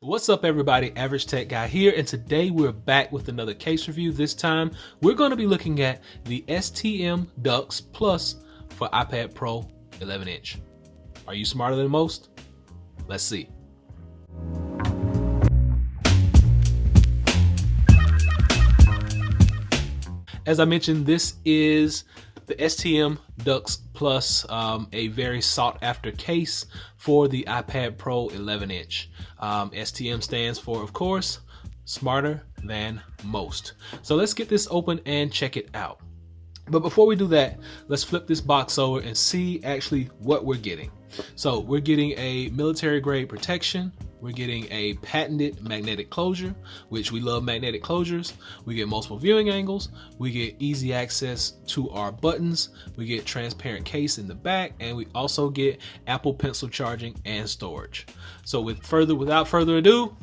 What's up everybody, Average Tech Guy here, and today we're back with another case review. This time we're going to be looking at the STM Dux Plus for iPad Pro 11-inch. Are you smarter than most? Let's see. As I mentioned, this is the STM Dux Plus, a very sought after case for the iPad Pro 11-inch. STM stands for, of course, Smarter Than Most. So let's get this open and check it out. But before we do that, let's flip this box over and see actually what we're getting. So we're getting a military grade protection. We're getting a patented magnetic closure, which we love magnetic closures. We get multiple viewing angles. We get easy access to our buttons. We get transparent case in the back, and we also get Apple Pencil charging and storage. So without further ado,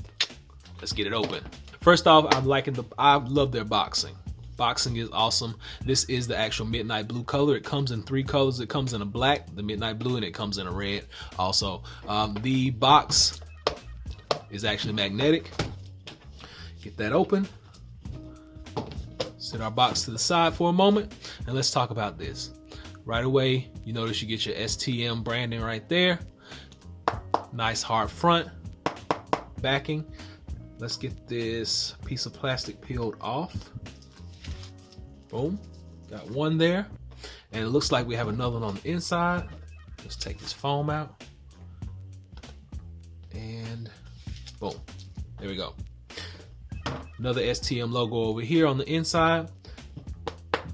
let's get it open. First off, I love their boxing. Boxing is awesome. This is the actual midnight blue color. It comes in 3 colors. It comes in a black, the midnight blue, and it comes in a red also. The box is actually magnetic. Get that open. Set our box to the side for a moment, and let's talk about this. Right away, you notice you get your STM branding right there. Nice hard front, backing. Let's get this piece of plastic peeled off. Boom, got one there, and it looks like we have another one on the inside. Let's take this foam out, and boom, there we go. Another STM logo over here on the inside,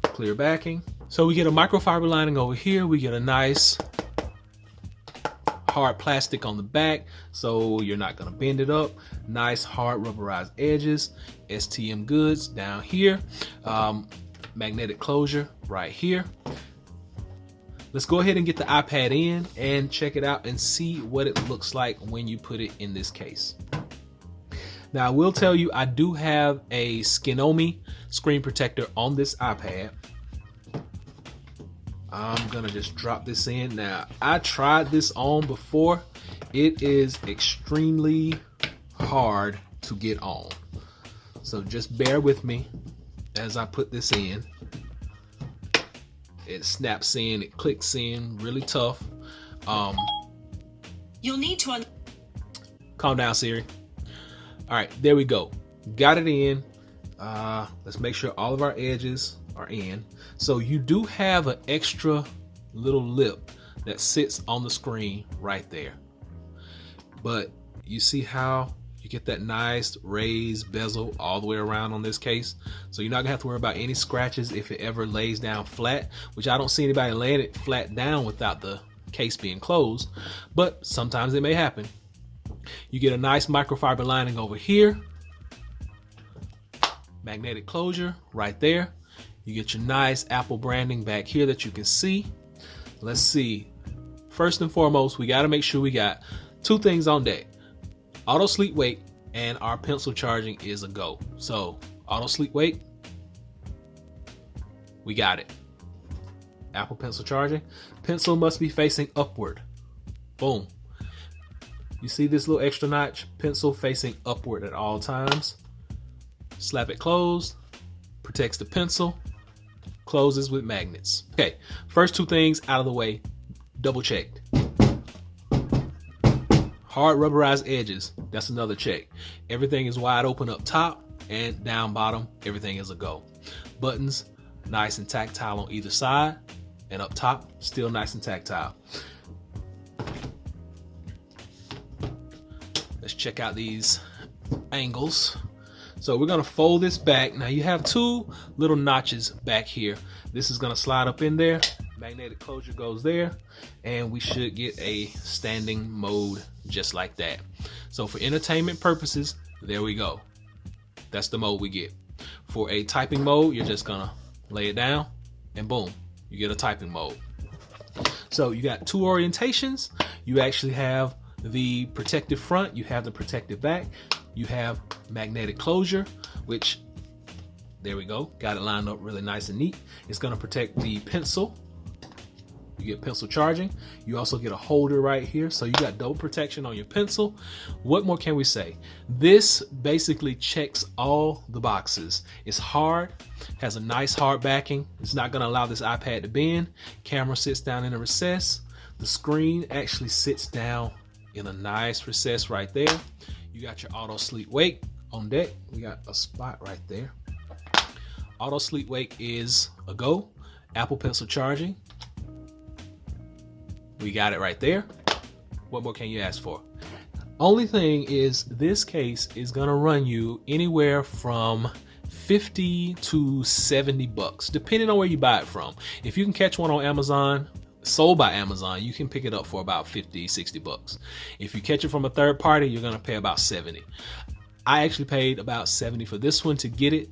clear backing. So we get a microfiber lining over here. We get a nice hard plastic on the back, so you're not gonna bend it up. Nice hard rubberized edges. STM goods down here. Magnetic closure right here. Let's go ahead and get the iPad in and check it out and see what it looks like when you put it in this case. Now I will tell you, I do have a Skinomi screen protector on this iPad. I'm gonna just drop this in. Now I tried this on before. It is extremely hard to get on, so just bear with me as I put this in. It snaps in, it clicks in, really tough. You'll need to calm down, Siri. All right, there we go. Got it in. Let's make sure all of our edges are in. So you do have an extra little lip that sits on the screen right there. But you see how you get that nice raised bezel all the way around on this case. So you're not gonna have to worry about any scratches if it ever lays down flat, which I don't see anybody laying it flat down without the case being closed, but sometimes it may happen. You get a nice microfiber lining over here. Magnetic closure right there. You get your nice Apple branding back here that you can see. Let's see. First and foremost, we gotta make sure we got 2 things on deck. Auto sleep wake and our pencil charging is a go. So auto sleep wake, we got it. Apple pencil charging. Pencil must be facing upward. Boom. You see this little extra notch? Pencil facing upward at all times. Slap it closed. Protects the pencil. Closes with magnets. Okay, first 2 things out of the way. Double checked. Hard rubberized edges, that's another check. Everything is wide open up top, and down bottom, everything is a go. Buttons, nice and tactile on either side, and up top, still nice and tactile. Let's check out these angles. So we're gonna fold this back. Now you have 2 little notches back here. This is gonna slide up in there. Magnetic closure goes there, and we should get a standing mode just like that. So for entertainment purposes, there we go. That's the mode we get. For a typing mode, you're just gonna lay it down, and boom, you get a typing mode. So you got 2 orientations. You actually have the protective front, you have the protective back, you have magnetic closure, which, there we go, got it lined up really nice and neat. It's gonna protect the pencil You get pencil charging. You also get a holder right here, so you got double protection on your pencil. What more can we say? This basically checks all the boxes. It's hard, has a nice hard backing. It's not going to allow this iPad to bend. Camera sits down in a recess. The screen actually sits down in a nice recess right there. You got your auto sleep wake on deck. We got a spot right there. Auto sleep wake is a go. Apple Pencil charging. We got it right there. What more can you ask for? Only thing is, this case is gonna run you anywhere from 50 to 70 bucks, depending on where you buy it from. If you can catch one on Amazon, sold by Amazon, you can pick it up for about 50, 60 bucks. If you catch it from a third party, you're gonna pay about 70. I actually paid about 70 for this one to get it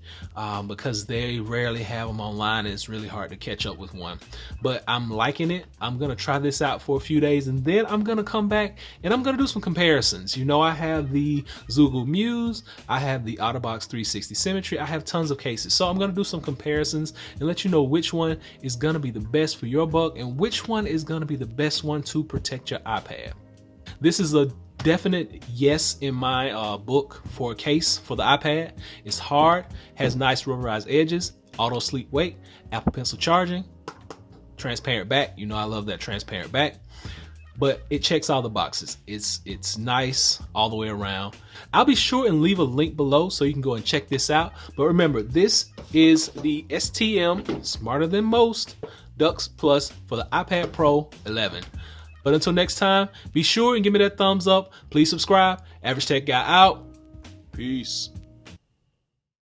because they rarely have them online and it's really hard to catch up with one. But I'm liking it. I'm gonna try this out for a few days and then I'm gonna come back and I'm gonna do some comparisons. You know, I have the Zoogle Muse, I have the Otterbox 360 Symmetry, I have tons of cases. So I'm gonna do some comparisons and let you know which one is gonna be the best for your buck and which one is gonna be the best one to protect your iPad. This is a definite yes in my book for a case for the iPad. It's hard, has nice rubberized edges, auto sleep wake, Apple Pencil charging, transparent back. You know I love that transparent back. But it checks all the boxes. It's nice all the way around. I'll be sure and leave a link below so you can go and check this out. But remember, this is the STM SmarterThanMost Dux Plus for the iPad Pro 11. But until next time, be sure and give me that thumbs up. Please subscribe. Average Tech Guy out. Peace.